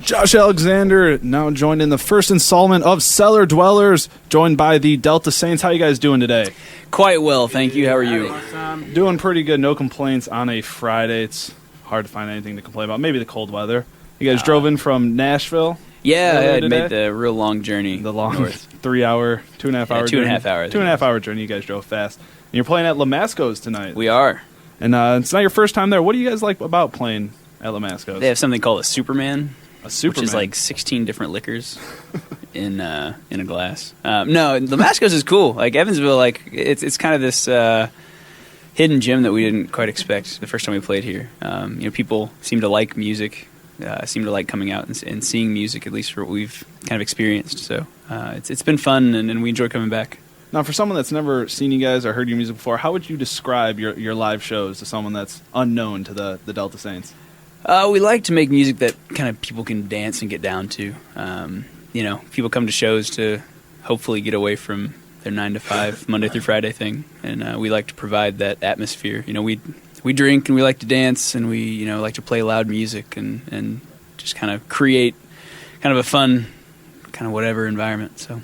Josh Alexander, now joined in the first installment of Cellar Dwellers, joined by the Delta Saints. How you guys doing today? Quite well, thank you. How are you? Doing pretty good. No complaints on a Friday. It's hard to find anything to complain about. Maybe the cold weather. You guys drove in from Nashville? Yeah, I made the real long journey. The long 3 hour, 2.5 hour journey. 2.5 hours. 2.5 hour journey. You guys drove fast. And you're playing at Lamasco's tonight. We are. And it's not your first time there. What do you guys like about playing at Lamasco's? They have something called a Superman. Superman. Which is like 16 different liquors in a glass. No, Lamasco's is cool. Like Evansville, like it's kind of this hidden gem that we didn't quite expect the first time we played here. People seem to like music, seem to like coming out and seeing music, at least for what we've kind of experienced. So it's been fun, and we enjoy coming back. Now, for someone that's never seen you guys or heard your music before, how would you describe your live shows to someone that's unknown to the Delta Saints? We like to make music that kind of people can dance and get down to. People come to shows to hopefully get away from their 9 to 5 Monday through Friday thing, and we like to provide that atmosphere. We drink and we like to dance, and we like to play loud music and just kind of create kind of a fun kind of whatever environment. So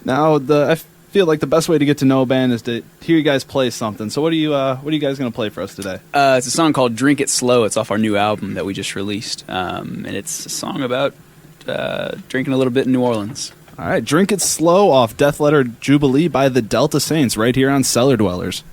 now I feel like the best way to get to know a band is to hear you guys play something. So what are you guys going to play for us today? It's a song called Drink It Slow. It's off our new album that we just released. And it's a song about drinking a little bit in New Orleans. All right, Drink It Slow off Death Letter Jubilee by the Delta Saints right here on Cellar Dwellers.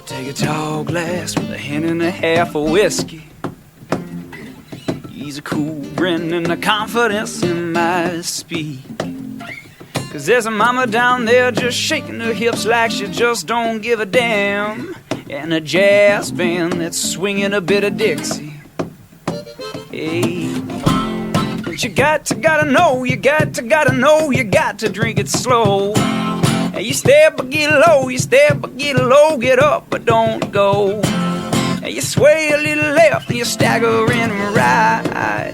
Take a tall glass with a hand and a half of whiskey. Ease a cool grin and a confidence in my speed. 'Cause there's a mama down there just shaking her hips like she just don't give a damn. And a jazz band that's swinging a bit of Dixie. Hey, but you gotta know, you got to drink it slow. You step but get low, get up but don't go. You sway a little left and you stagger in right.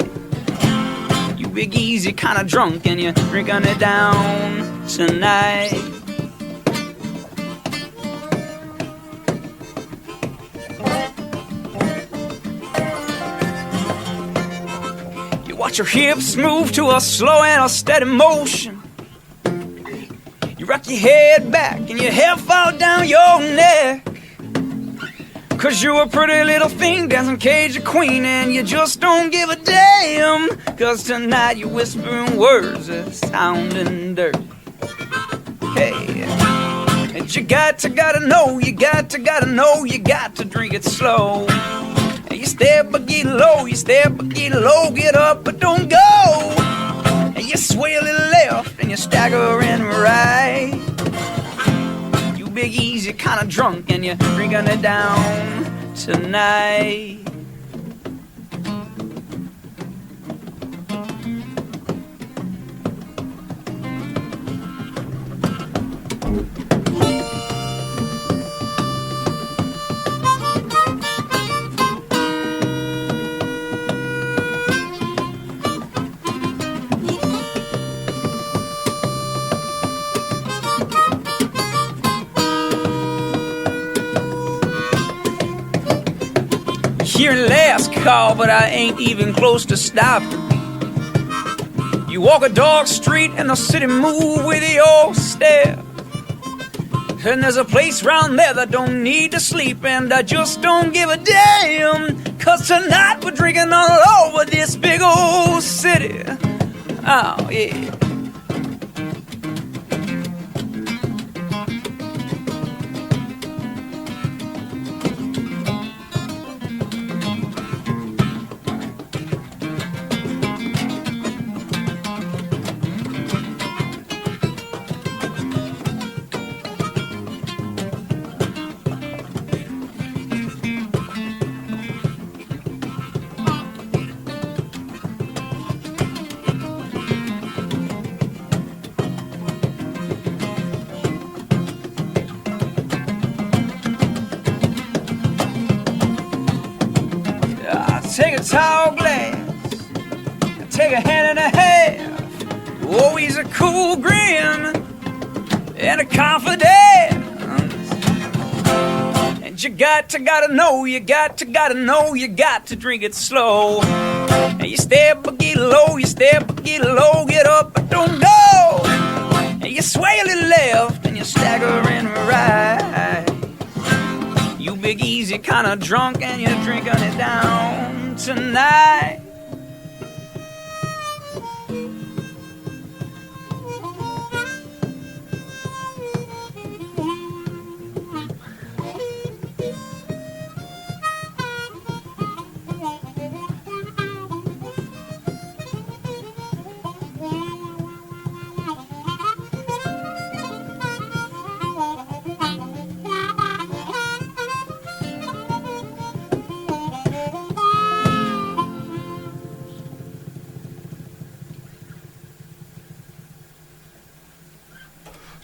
You big easy kind of drunk and you're drinking it down tonight. You watch your hips move to a slow and a steady motion. You rock your head back and your hair fall down your neck. 'Cause you're a pretty little thing dancing cage of queen, and you just don't give a damn. 'Cause tonight you're whispering words that sounding dirty. Hey, and you gotta know, you got to drink it slow. And you step but get low, get up but don't go. And you sway a little left and you stagger in right. You big easy kind of drunk and you're drinking it down tonight. Hearing last call, but I ain't even close to stopping. You walk a dark street and the city move with your step. And there's a place round there that don't need to sleep, and I just don't give a damn. 'Cause tonight we're drinking all over this big old city. Oh yeah. take a tall glass, take a hand and a half. Always a cool grin and a confidence. And you gotta know, you got to drink it slow. And you step or get low, get up but don't go. And you sway a little left and you stagger and right. You big easy kinda drunk and you're drinking it down tonight.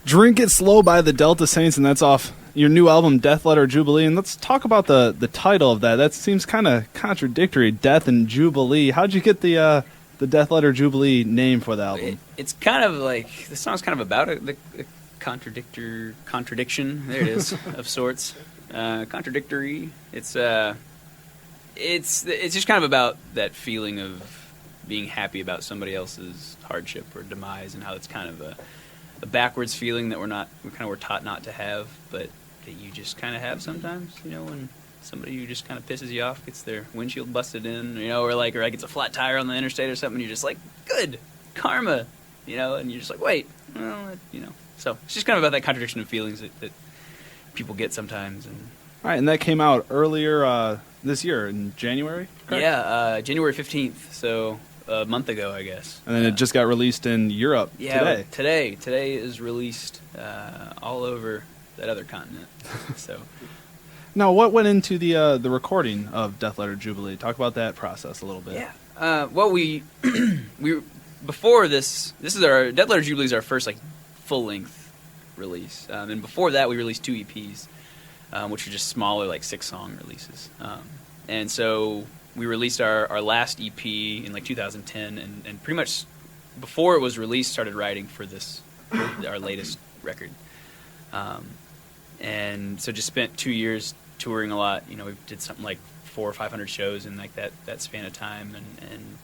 Drink It Slow by the Delta Saints, and that's off your new album, Death Letter Jubilee. And let's talk about the title of that. That seems kind of contradictory, Death and Jubilee. How'd you get the Death Letter Jubilee name for the album? It's kind of like, the song's kind of about a contradiction, there it is, of sorts. Contradictory. It's just kind of about that feeling of being happy about somebody else's hardship or demise, and how it's kind of a backwards feeling that we're taught not to have, but that you just kind of have sometimes, you know, when somebody who just kind of pisses you off gets their windshield busted in, you know, or like gets a flat tire on the interstate or something, you're just like, good, karma, you know, and you're just like, wait, well, you know. So it's just kind of about that contradiction of feelings that people get sometimes. And all right, and that came out earlier this year in January, correct? Yeah, January 15th, so a month ago, I guess. And then it just got released in Europe today. Today is released all over that other continent. So, now, what went into the recording of Death Letter Jubilee? Talk about that process a little bit. Yeah. Well, we before this is our Death Letter Jubilee is our first like full length release, and before that we released 2 EPs, which are just smaller like 6-song releases, and so. We released our last EP in like 2010, and pretty much before it was released, started writing for our latest record. And so just spent 2 years touring a lot. You know, we did something like 400 or 500 shows in like that span of time, and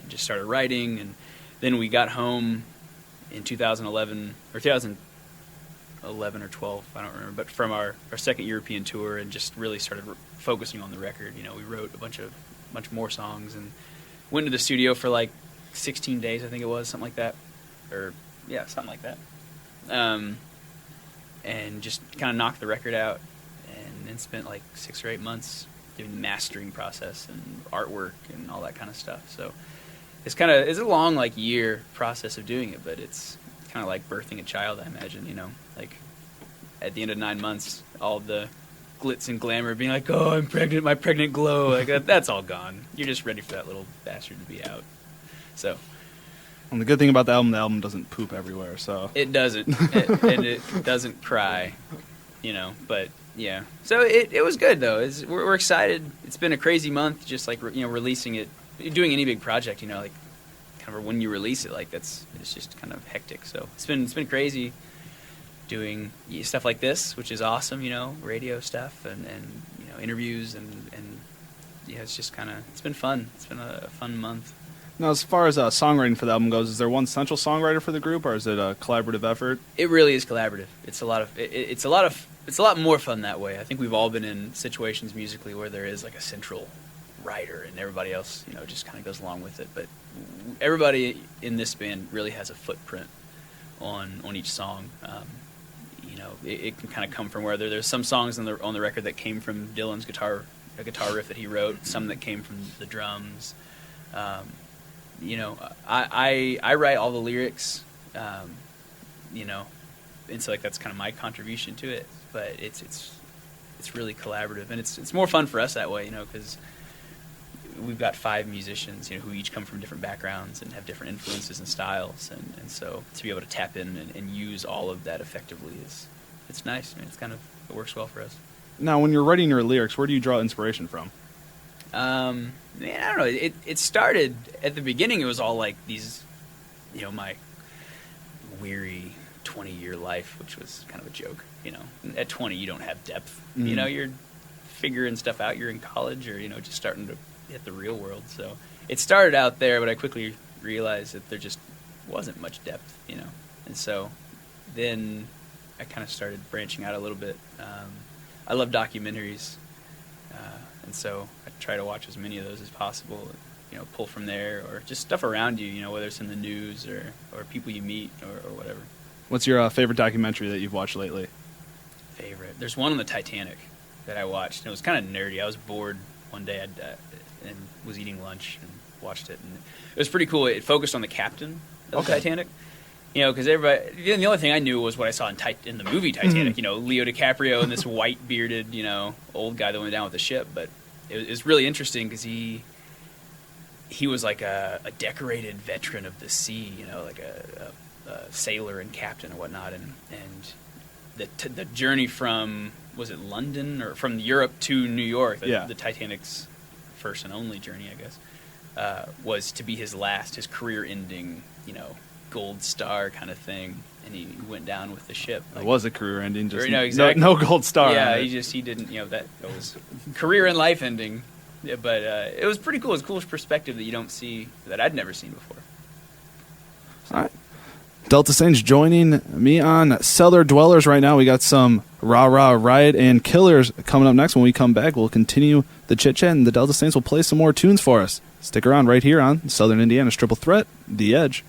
just started writing. And then we got home in 2011 or 2011 or 12, I don't remember, but from our second European tour, and just really started focusing on the record. You know, we wrote a bunch more songs and went to the studio for like 16 days, I think it was, something like that, or yeah, something like that, and just kind of knocked the record out, and then spent like 6 or 8 months doing the mastering process and artwork and all that kind of stuff. So it's a long like year process of doing it, but it's kind of like birthing a child, I imagine. You know, like at the end of 9 months, all the glitz and glamour, being like, oh, I'm pregnant, my pregnant glow, like that's all gone. You're just ready for that little bastard to be out. So, and the good thing about the album doesn't poop everywhere, so it doesn't, and it doesn't cry, you know. But yeah, so it was good though. We're excited. It's been a crazy month, just like releasing it, doing any big project, you know, like kind of when you release it, like it's just kind of hectic. So it's been crazy. Doing stuff like this, which is awesome, you know, radio stuff and you know, interviews and yeah, it's just it's been fun. It's been a fun month. Now, as far as songwriting for the album goes, is there one central songwriter for the group, or is it a collaborative effort? It really is collaborative. It's a lot more fun that way. I think we've all been in situations musically where there is like a central writer and everybody else, you know, just kind of goes along with it. But everybody in this band really has a footprint on each song. You know, it can kind of come from where there's some songs on the record that came from Dylan's guitar riff that he wrote, some that came from the drums. You know, I write all the lyrics, you know, and so like that's kind of my contribution to it. But it's really collaborative, and it's more fun for us that way, you know, because we've got 5 musicians, you know, who each come from different backgrounds and have different influences and styles, and so to be able to tap in and use all of that effectively it's nice. I mean, it works well for us. Now, when you're writing your lyrics, where do you draw inspiration from? Man, I don't know. It started at the beginning. It was all like these, my weary 20-year life, which was kind of a joke. At 20, you don't have depth. Mm-hmm. You're figuring stuff out. You're in college, or just starting to hit the real world. So it started out there, but I quickly realized that there just wasn't much depth. And so then I kind of started branching out a little bit. I love documentaries. And so I try to watch as many of those as possible, pull from there, or just stuff around you, whether it's in the news or people you meet or whatever. What's your favorite documentary that you've watched lately? Favorite? There's one on the Titanic that I watched, and it was kind of nerdy. I was bored one day and was eating lunch and watched it, and it was pretty cool. It focused on the captain of the Titanic. Because everybody, the only thing I knew was what I saw in the movie Titanic. Mm-hmm. Leo DiCaprio and this white bearded, old guy that went down with the ship. But it was really interesting because he was like a decorated veteran of the sea, like a sailor and captain and whatnot. And the journey from, was it London or from Europe to New York? The Titanic's first and only journey, I guess, was to be his career-ending, gold star kind of thing, and he went down with the ship. It was a career ending, just exactly. no gold star. Yeah, he didn't, that was career and life ending. Yeah, but it was pretty cool. It was a cool perspective that you don't see, that I'd never seen before. All right. Delta Saints joining me on Cellar Dwellers right now. We got some Rah Rah Riot and Killers coming up next. When we come back, we'll continue the chit-chat, and the Delta Saints will play some more tunes for us. Stick around right here on Southern Indiana's Triple Threat, The Edge.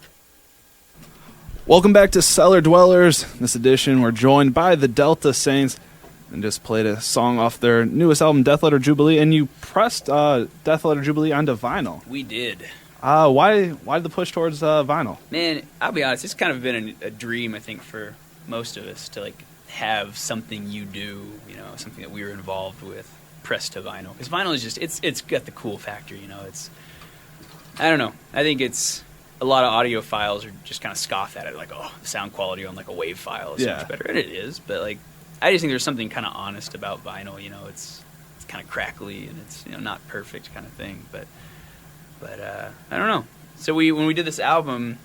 Welcome back to Cellar Dwellers. This edition, we're joined by the Delta Saints, and just played a song off their newest album, Death Letter Jubilee, and you pressed Death Letter Jubilee onto vinyl. We did. Why the push towards vinyl? Man, I'll be honest, it's kind of been a dream, I think, for most of us to have something you do, something that we were involved with, pressed to vinyl. Because vinyl is just, it's got the cool factor, it's, I don't know, I think it's, a lot of audiophiles are just kind of scoff at it, like, oh, the sound quality on a WAV file is so much better. And it is, but I just think there's something kind of honest about vinyl. It's kind of crackly and it's not perfect kind of thing. But I don't know. So when we did this album,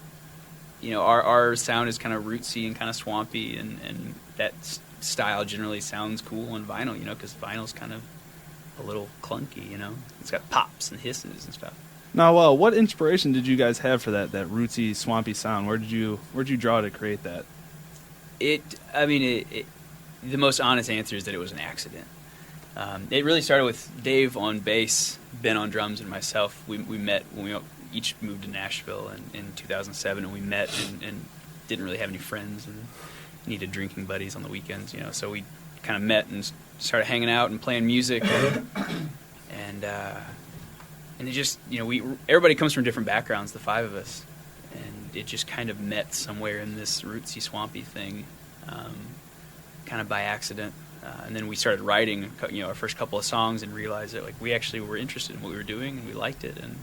our sound is kind of rootsy and kind of swampy, and that style generally sounds cool on vinyl. Because vinyl's kind of a little clunky. It's got pops and hisses and stuff. Now, what inspiration did you guys have for that rootsy, swampy sound? Where'd you draw to create that? The most honest answer is that it was an accident. It really started with Dave on bass, Ben on drums, and myself. We met when we each moved to Nashville in 2007, and we met and didn't really have any friends and needed drinking buddies on the weekends, So we kind of met and started hanging out and playing music, and it just, everybody comes from different backgrounds, the five of us, and it just kind of met somewhere in this rootsy, swampy thing, kind of by accident. And then we started writing, our first couple of songs, and realized that we actually were interested in what we were doing, and we liked it, and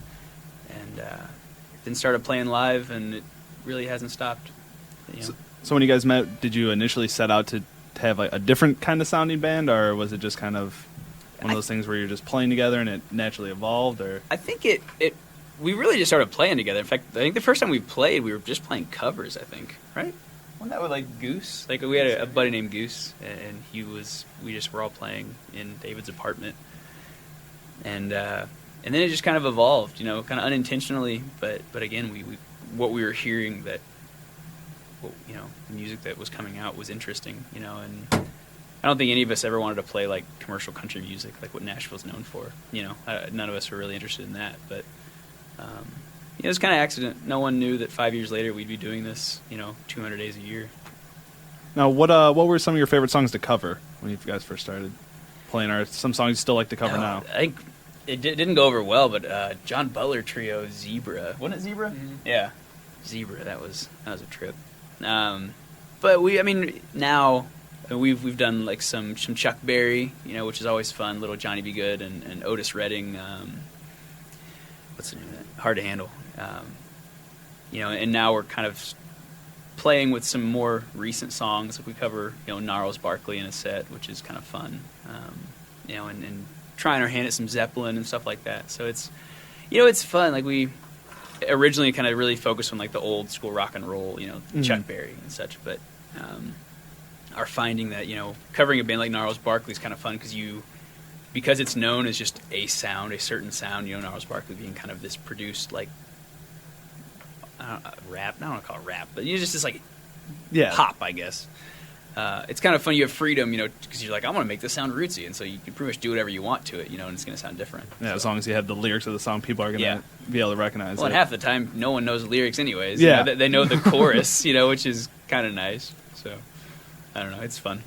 then started playing live, and it really hasn't stopped. So when you guys met, did you initially set out to have a different kind of sounding band, or was it just kind of one of those things where you're just playing together and it naturally evolved? Or I think we really just started playing together. In fact, I think the first time we played, we were just playing covers, I think, right? Wasn't that with Goose? We had a buddy named Goose, and we just were all playing in David's apartment. And then it just kind of evolved, kind of unintentionally, but again, what we were hearing, that the music that was coming out was interesting, and I don't think any of us ever wanted to play commercial country music, like what Nashville's known for. None of us were really interested in that. But it was kind of accident. No one knew that 5 years later we'd be doing this, 200 days a year. Now, what were some of your favorite songs to cover when you guys first started playing? Or some songs you still like to cover now? I think it didn't go over well, but John Butler Trio, Zebra. Wasn't it Zebra? Mm-hmm. Yeah, Zebra. That was a trip. But now. We've done some Chuck Berry, which is always fun. Little Johnny B. Good and Otis Redding. What's the name of that? Hard to Handle. And now we're kind of playing with some more recent songs. We cover Gnarls Barkley in a set, which is kind of fun. And trying our hand at some Zeppelin and stuff like that. So it's, you know, it's fun. Like we originally kind of really focused on like the old school rock and roll, you know, Chuck Berry and such, but are finding that, you know, covering a band like Gnarls Barkley is kind of fun because it's known as just a sound, a certain sound, you know, Gnarls Barkley being kind of this produced like rap. I don't want to call it rap, but you know, just this like pop, I guess. It's kind of fun. You have freedom, you know, because you're like, I want to make this sound rootsy, and so you can pretty much do whatever you want to it, you know, and it's going to sound different. Yeah, so, as long as you have the lyrics of the song, people are going to be able to recognize it. Well, and half the time, no one knows the lyrics anyways. Yeah. You know, they know the chorus, you know, which is kind of nice. So, I don't know. It's fun.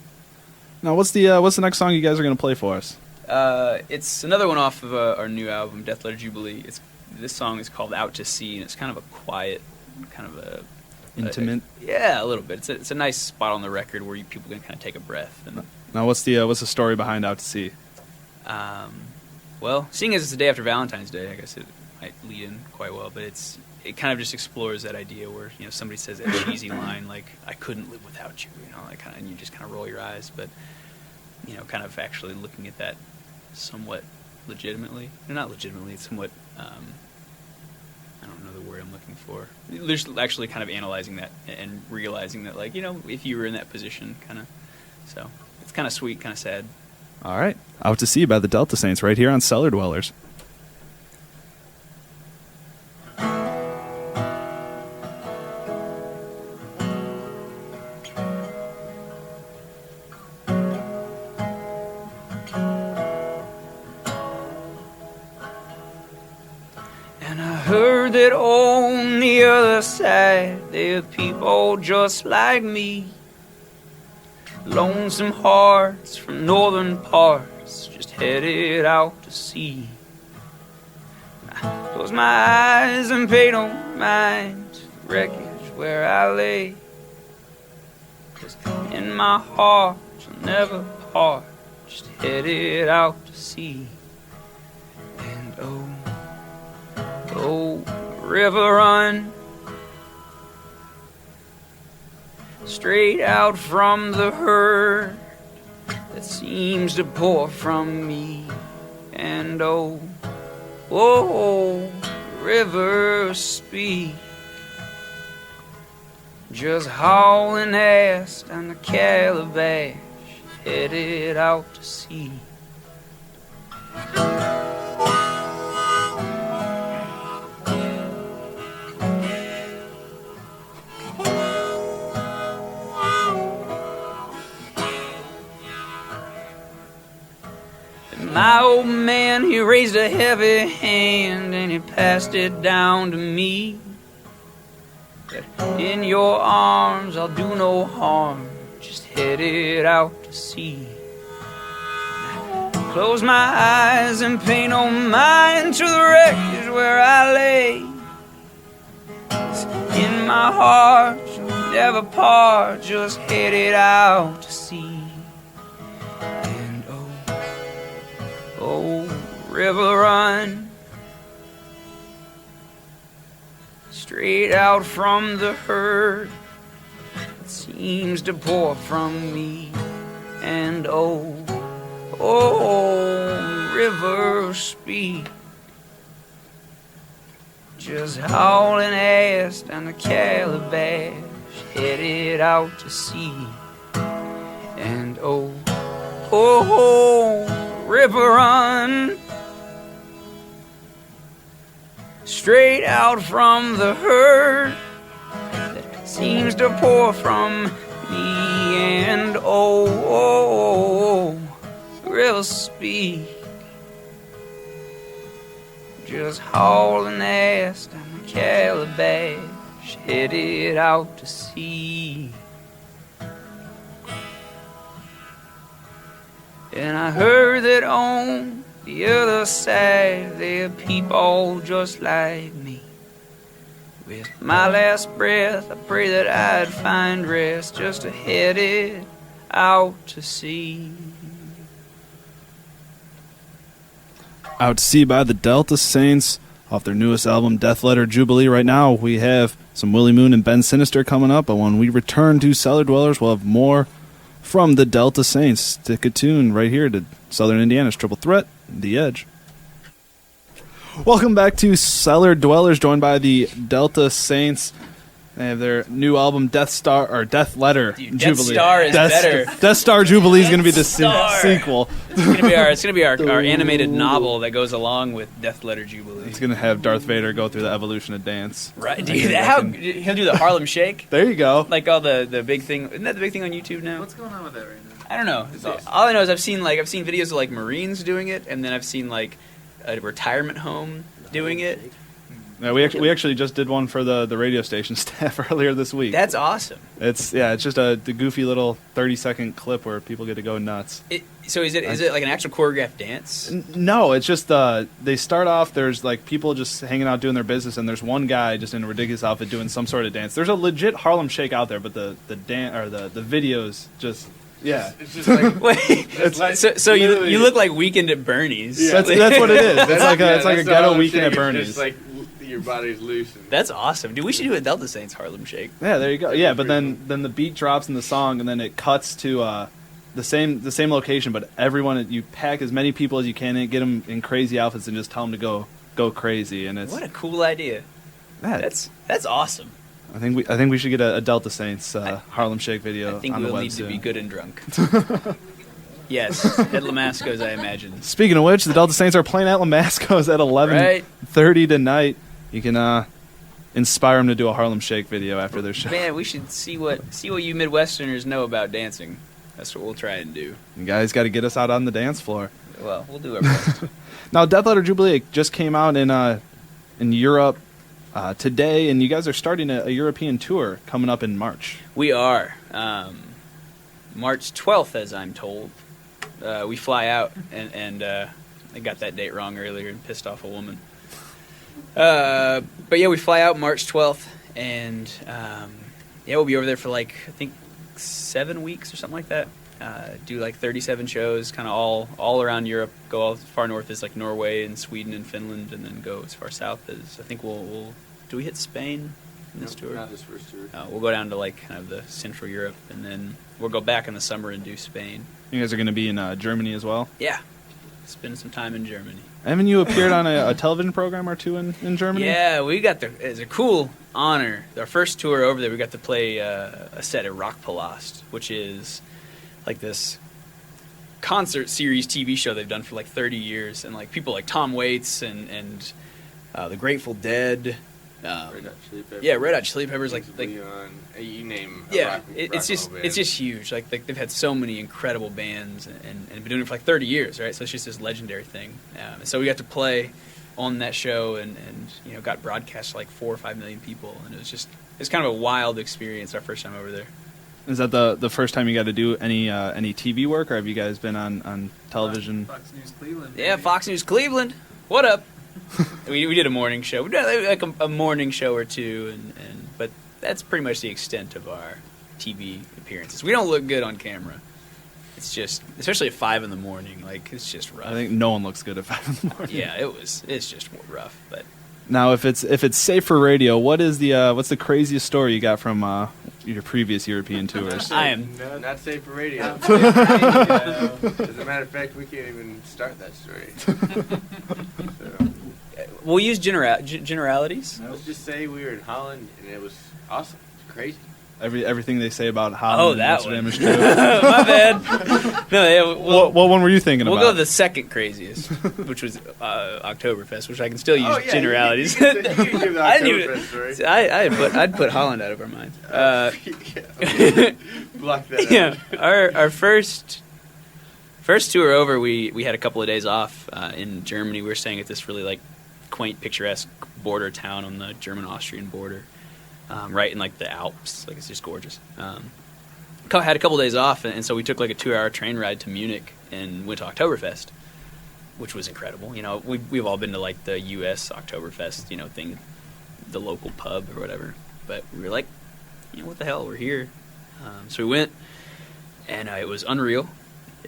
Now, what's the next song you guys are going to play for us? It's another one off of our new album, Death Letter Jubilee. This song is called Out to Sea, and it's kind of a quiet, kind of a intimate. A little bit. It's a nice spot on the record where people can kind of take a breath. And, now, what's the story behind Out to Sea? Well, seeing as it's the day after Valentine's Day, I guess it might lead in quite well. But it kind of just explores that idea where, you know, somebody says that cheesy line like "I couldn't live without you," you know, like kind of, and you just kind of roll your eyes, but you know, kind of actually looking at that somewhat legitimately, not legitimately, somewhat. I don't know the word I'm looking for. There's actually kind of analyzing that and realizing that, like, you know, if you were in that position, kind of. So it's kind of sweet, kind of sad. All right. Out to Sea by the Delta Saints right here on Cellar Dwellers. Heard that on the other side there are people just like me, lonesome hearts from northern parts just headed out to sea. I close my eyes and pay no mind to the wreckage where I lay, 'cause in my heart you'll never part, just headed out to sea. And oh, river run straight out from the herd that seems to pour from me. And oh, river speak, just hauling ass down the calabash, headed out to sea. My old man, he raised a heavy hand and he passed it down to me. That in your arms I'll do no harm, just headed out to sea. Close my eyes and pay no mind to the wreckage where I lay. In my heart you'll never part, just headed out to sea. Oh, river run straight out from the herd that seems to pour from me. And oh, river speak, just hauling ass down the calabash, headed out to sea. And oh, river run straight out from the herd that seems to pour from me. And river speak, just hauling ass down the calabash, headed out to sea. And I heard that on the other side there are people just like me. With my last breath I pray that I'd find rest, just to head it out to sea. Out to Sea by the Delta Saints off their newest album, Death Letter Jubilee. Right now we have some Willie Moon and Ben Sinister coming up, but when we return to Cellar Dwellers we'll have more from the Delta Saints. Stick a tune right here to Southern Indiana's Triple Threat, The Edge. Welcome back to Cellar Dwellers, joined by the Delta Saints. They have their new album, Death Letter Dude, Jubilee. Death Star is better. Death Star Jubilee is going to be the Star. sequel. It's gonna be our animated novel that goes along with Death Letter Jubilee. It's going to have Darth Vader go through the evolution of dance. Right, dude. He'll do the Harlem Shake. There you go. Like all the big thing. Isn't that the big thing on YouTube now? What's going on with that right now? I don't know. It's awesome. All I know is I've seen videos of like Marines doing it, and then I've seen like a retirement home doing it. Yeah, we actually just did one for the radio station staff earlier this week. That's awesome. It's just the goofy little 30-second clip where people get to go nuts. So is it like an actual choreographed dance? No, it's just they start off. There's like people just hanging out doing their business, and there's one guy just in a ridiculous outfit doing some sort of dance. There's a legit Harlem Shake out there, but the dance or the videos just. Yeah, It's just like Wait, it's like so you look like Weekend at Bernie's. Yeah. that's what it is. It's like yeah, it's like a that's the ghetto Harlem weekend Shake. at Bernie's. It's just like your body's loose. And That's awesome, dude. We should do a Delta Saints Harlem Shake. Yeah, there you go. Yeah, but then the beat drops in the song, and then it cuts to the same location, but everyone you pack as many people as you can and get them in crazy outfits and just tell them to go crazy. And it's What a cool idea. yeah, That's awesome. I think we should get a Delta Saints Harlem Shake video I think on the we'll web need to soon. be good and drunk. Yes, at Lamasco's, I imagine. Speaking of which, the Delta Saints are playing at Lamasco's at 11:30 tonight. You can inspire them to do a Harlem Shake video after their show. Man, we should see what you Midwesterners know about dancing. That's what we'll try and do. You guys got to get us out on the dance floor. Well, we'll do our best. Now, Death Letter Jubilee just came out in Europe today, and you guys are starting a European tour coming up in March. We are. March 12th, as I'm told. We fly out, and I got that date wrong earlier and pissed off a woman. But yeah, we fly out March 12th, and we'll be over there for like, I think, 7 weeks or something like that. Do like 37 shows, kind of all around Europe. Go as far north as like Norway and Sweden and Finland, and then go as far south as I think we'll do we hit Spain in this tour? Not this first tour. We'll go down to like kind of the Central Europe, and then we'll go back in the summer and do Spain. You guys are going to be in Germany as well? Yeah, spend some time in Germany. Haven't you appeared on a television program or two in Germany? Yeah, it's a cool honor. Our first tour over there, we got to play a set at Rock Palast, which is like this concert series TV show they've done for like 30 years, and like people like Tom Waits and the Grateful Dead. Red Hot Chili Peppers. Yeah, Red Hot Chili Peppers, like Leon, you name. A yeah, rock it's and roll band. just huge. Like they've had so many incredible bands and been doing it for like 30 years, right? So it's just this legendary thing. So we got to play on that show and got broadcast to like 4 or 5 million people, and it's kind of a wild experience. Our first time over there. Is that the first time you got to do any TV work, or have you guys been on television? Fox News Cleveland. Yeah, baby. Fox News Cleveland. What up? we did a morning show. We did like a morning show or two, but that's pretty much the extent of our TV appearances. We don't look good on camera. It's just, especially at 5 in the morning, like it's just rough. I think no one looks good at 5 in the morning. Yeah, it's just rough. But Now, if it's safe for radio, what's the craziest story you got from your previous European tours? I am Not safe for radio. As a matter of fact, we can't even start that story. So, We'll use generalities. let's just say we were in Holland and it was awesome. It's crazy. Everything they say about Holland that and Amsterdam one. is true. My bad. No, yeah, what one were you thinking we'll about? go the second craziest, which was Oktoberfest, which I can still use Oh, yeah, generalities. You can give the I didn't Oktoberfest story. I'd put Holland out of our minds. Block that out. Yeah, our first tour over, we had a couple of days off in Germany. We were staying at this really like quaint, picturesque border town on the German-Austrian border, right in like the Alps. Like it's just gorgeous. Had a couple of days off, and so we took like a 2-hour train ride to Munich and went to Oktoberfest, which was incredible. We've all been to like the U.S. Oktoberfest, thing, the local pub or whatever. But we were like, what the hell? We're here. So we went, and it was unreal.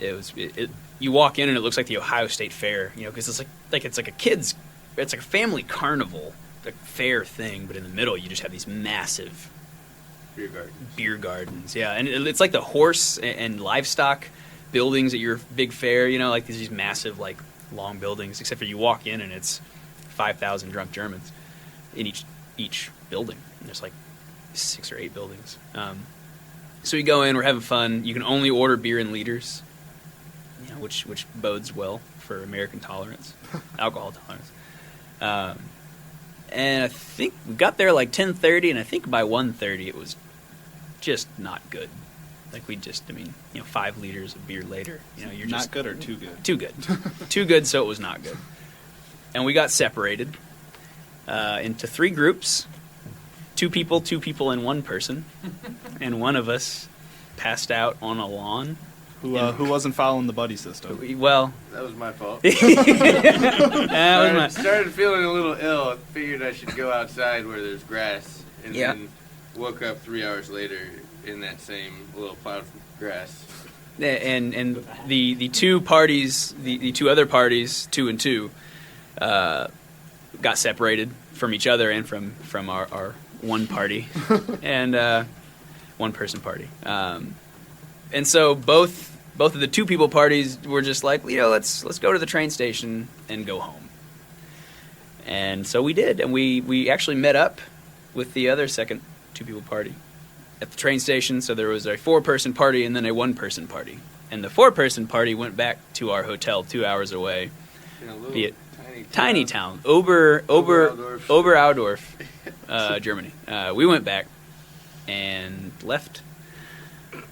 You walk in and it looks like the Ohio State Fair, because it's like a kid's, it's like a family carnival, like fair thing, but in the middle you just have these massive beer gardens. Yeah, and it's like the horse and livestock buildings at your big fair, like these massive like long buildings, except for you walk in and it's 5,000 drunk Germans in each building. And there's like 6 or 8 buildings. So we go in, we're having fun. You can only order beer in liters, which bodes well for American tolerance, alcohol tolerance. And I think we got there like 10:30, and I think by 1:30 it was just not good. Like 5 liters of beer later, you're not just good or too good? Too good. Too good, so it was not good. And we got separated into 3 groups, 2 people, and 1 person. And one of us passed out on a lawn. Who wasn't following the buddy system? Well, That was my fault. that Started feeling a little ill. Figured I should go outside where there's grass, and Yeah. then woke up 3 hours later in that same little plot of grass. and the 2 parties, the 2 other parties, 2 and 2, got separated from each other and from our one party and 1 person party. And so both of the 2 people parties were just like, let's go to the train station and go home. And so we did, and we actually met up with the other second 2 people party at the train station. So there was a 4-person party and then a 1-person party. And the 4-person party went back to our hotel 2 hours away. In a little Be it tiny town, Oberaudorf, Altdorf. Germany. We went back and left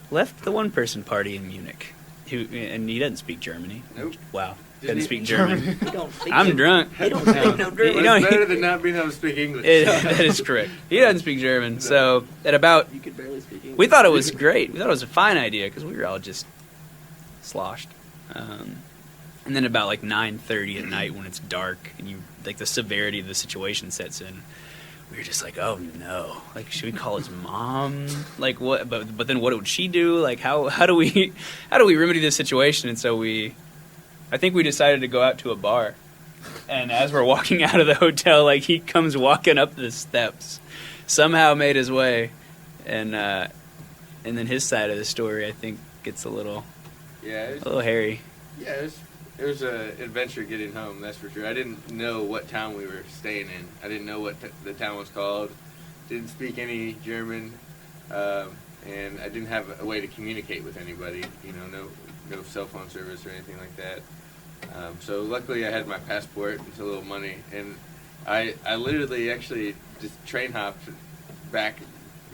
the 1-person party in Munich. And he doesn't speak Germany. Nope. Wow. Didn't Doesn't he? speak German. They I'm drunk. don't speak no Well, German. it's better than not being able to speak English. That is correct. He doesn't speak German. So at about, You could barely speak English. we thought it was great. We thought it was a fine idea because we were all just sloshed. And then about like 9:30 at night when it's dark and the severity of the situation sets in, we were just like, oh no, like should we call his mom? Like what? But then what would she do? Like how do we remedy this situation? And so I think we decided to go out to a bar. And as we're walking out of the hotel, like he comes walking up the steps, somehow made his way, and then his side of the story I think gets a little hairy. Yeah, it was an adventure getting home, that's for sure. I didn't know what town we were staying in. I didn't know what the town was called. Didn't speak any German, and I didn't have a way to communicate with anybody. No cell phone service or anything like that. So luckily I had my passport and a little money, and I literally actually just train hopped back.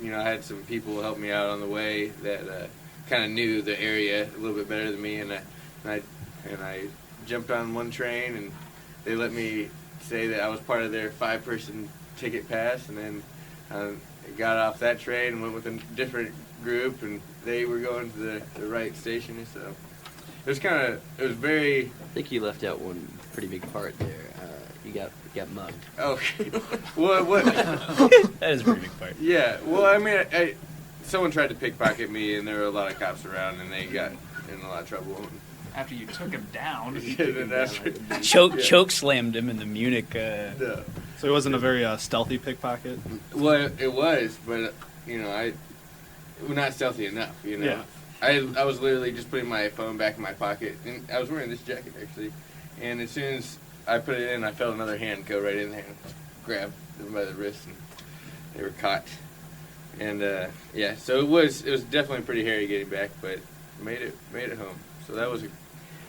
I had some people help me out on the way that kind of knew the area a little bit better than me, and I jumped on one train, and they let me say that I was part of their 5-person ticket pass, and then got off that train and went with a different group, and they were going to the right station. So it was very. I think you left out one pretty big part there. You got mugged. Oh, what? That is a pretty big part. Yeah. Well, I mean, someone tried to pickpocket me, and there were a lot of cops around, and they got in a lot of trouble. After you took him down. Choke slammed him in the Munich. No. So it wasn't a very stealthy pickpocket? Well, it was, but not stealthy enough. Yeah. I was literally just putting my phone back in my pocket, and I was wearing this jacket actually. And as soon as I put it in, I felt another hand go right in there and grab them by the wrist, and they were caught. And so it was definitely pretty hairy getting back, but made it home. So that was a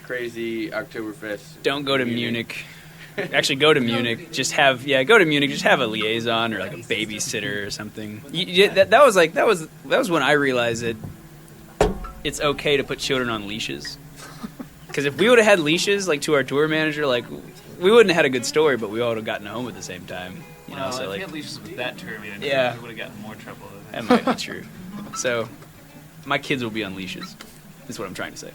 crazy Oktoberfest. Don't go to Munich. Actually, go to Munich. Go to Munich. Just have a liaison or like a babysitter or something. That was when I realized that it's okay to put children on leashes. Because if we would have had leashes, like to our tour manager, like we wouldn't have had a good story, but we all would have gotten home at the same time. If he had leashes with that turbulent, Yeah. we would have gotten more trouble. That might be true. So, my kids will be on leashes. Is what I'm trying to say.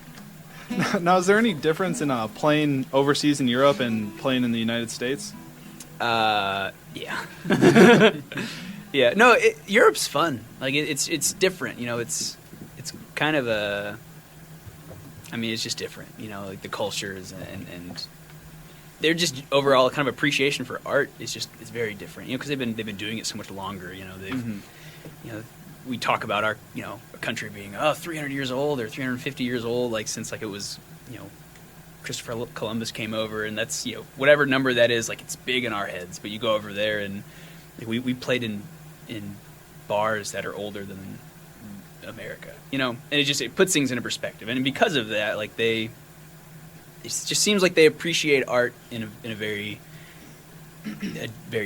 Now, is there any difference in playing overseas in Europe and playing in the United States? Yeah. Yeah. No, Europe's fun. Like it's different. It's kind of a. I mean, it's just different. Like the cultures and they're just overall kind of appreciation for art is it's very different. Because they've been doing it so much longer. We talk about our a country being 300 years old or 350 years old, like since like it was Christopher Columbus came over, and that's, whatever number that is, like, it's big in our heads. But you go over there, and we played in bars that are older than America, and it puts things into perspective. And because of that, like, it just seems like they appreciate art in a very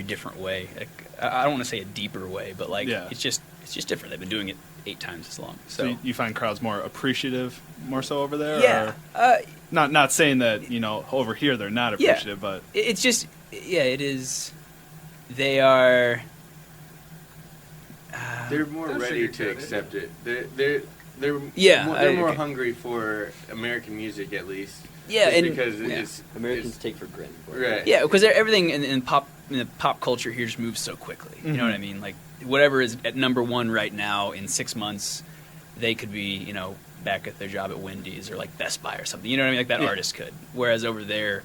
different way. Like, I don't want to say a deeper way, but like, it's just different. They've been doing it 8 times as long. So you find crowds more appreciative, more so over there? Yeah. Or not saying that over here they're not appreciative, but it's just it is. They are. They're more ready to accept it. They're more hungry for American music, at least. Yeah, just and because Americans take for granted. Right. Yeah, because everything in the pop culture here just moves so quickly. You know what I mean? Like, whatever is at number one right now, in 6 months, they could be back at their job at Wendy's or like Best Buy or something. You know what I mean? Like, that artist could. Whereas over there,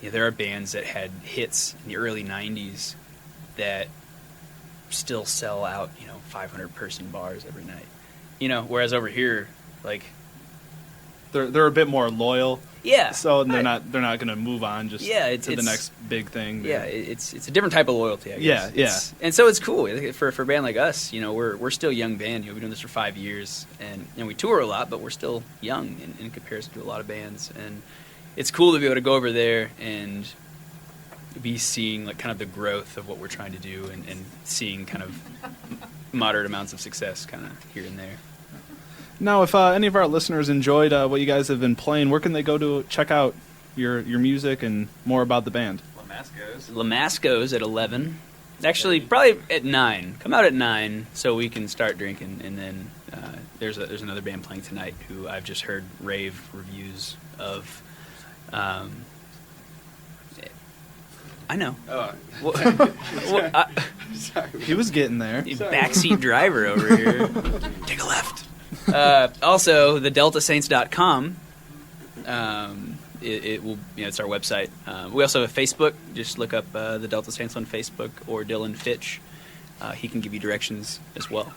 there are bands that had hits in the early '90s that still sell out 500-person bars every night. Whereas over here, like, they're a bit more loyal. Yeah. So they're not going to move on to the next big thing. Yeah, it's a different type of loyalty, I guess. Yeah. And so it's cool for a band like us. We're still a young band. We've been doing this for 5 years, and we tour a lot, but we're still young in comparison to a lot of bands. And it's cool to be able to go over there and be seeing like kind of the growth of what we're trying to do, and seeing kind of moderate amounts of success kind of here and there. Now, if any of our listeners enjoyed what you guys have been playing, where can they go to check out your music and more about the band? Lamasco's at 11. Actually, probably at 9. Come out at 9 so we can start drinking, and then there's another band playing tonight who I've just heard rave reviews of. I know. Oh. Sorry. He was getting there. Backseat driver over here. Take a left. Also, the deltasaints.com. It will, it's our website. We also have a Facebook. Just look up the Delta Saints on Facebook, or Dylan Fitch. He can give you directions as well.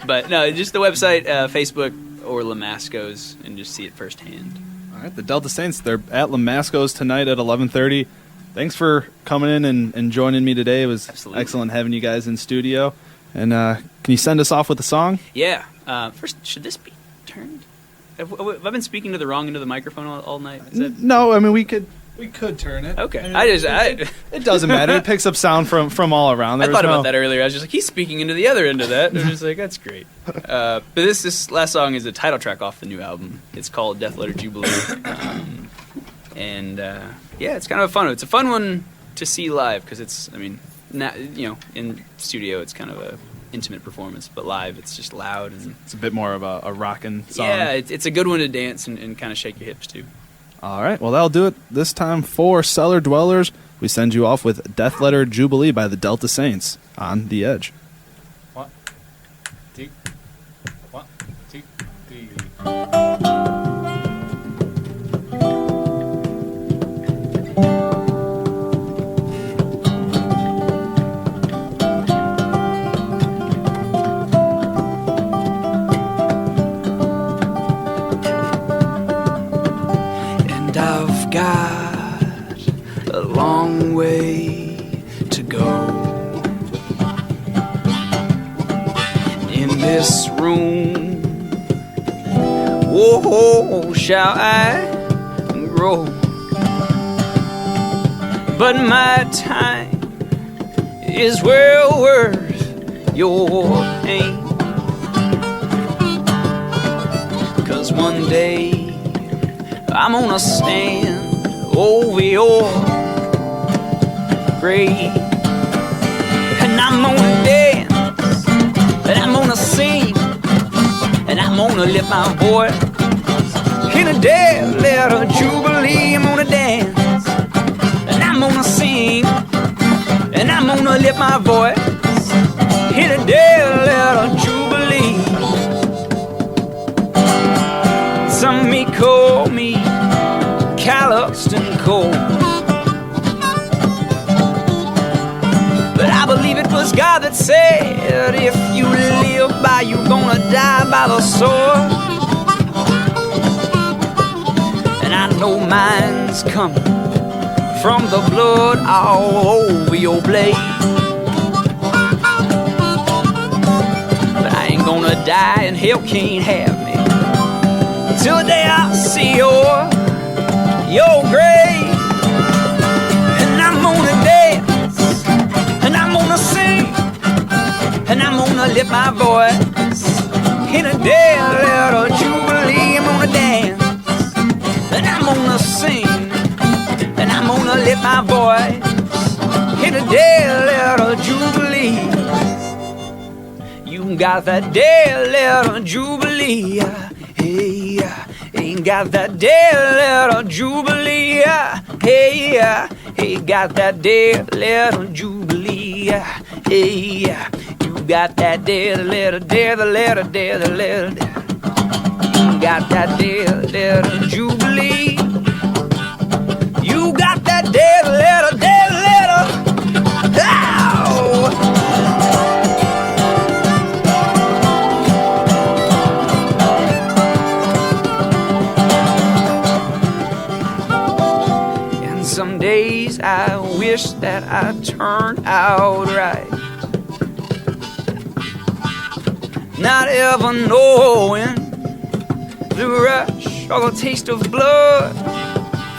But no, just the website, Facebook, or Lamasco's, and just see it firsthand. All right, the Delta Saints, they're at Lamasco's tonight at 11:30. Thanks for coming in and joining me today. It was excellent having you guys in studio. And can you send us off with a song? Yeah. First, should this be turned? Have I been speaking to the wrong end of the microphone all night? No, I mean, we could turn it. Okay. I mean, it doesn't matter. It picks up sound from all around. I thought about that earlier. I was just like, he's speaking into the other end of that. And I was just like, that's great. But this last song is a title track off the new album. It's called Death Letter Jubilee. It's kind of it's a fun one to see live, because it's, in studio it's kind of a intimate performance, but live it's just loud, and it's a bit more of a rockin' song. Yeah, it's a good one to dance and kind of shake your hips to. All right, well, that'll do it this time for Cellar Dwellers. We send you off with Death Letter Jubilee by the Delta Saints on The Edge. 1, 2, 1, 2, 3. Got a long way to go in this room. Whoa, shall I grow? But my time is well worth your pain, 'cause one day I'm gonna stand over your grave, and I'm gonna dance, and I'm gonna sing, and I'm gonna lift my voice in a death letter jubilee. I'm gonna dance, and I'm gonna sing, and I'm gonna lift my voice in a death letter jubilee. Some may call me calloused and cold, but I believe it was God that said, if you live by, you're gonna die by the sword. it's coming from the blood all over your blade. But I ain't gonna die and hell can't have me till the day I see your grave. And I'm gonna dance, and I'm gonna sing, and I'm gonna lift my voice in a dead little jubilee. I'm gonna dance, and I'm gonna sing, and I'm gonna lift my voice in a dead little jubilee. You got that dead little jubilee, hey, ain't got that dead little jubilee, hey, hey, got that dead little jubilee, hey, you got that dead little, dead little, dead little, you got that dead little jubilee, you got that dead little, ow! Some days I wish that I turned out right, not ever knowing the rush or the taste of blood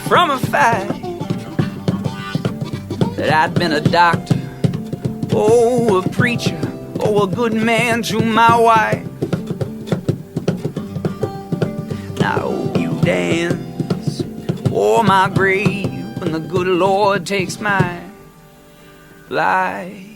from a fight. That I'd been a doctor, oh, a preacher, oh, a good man to my wife. Now you dance o'er my grave when the good Lord takes my life.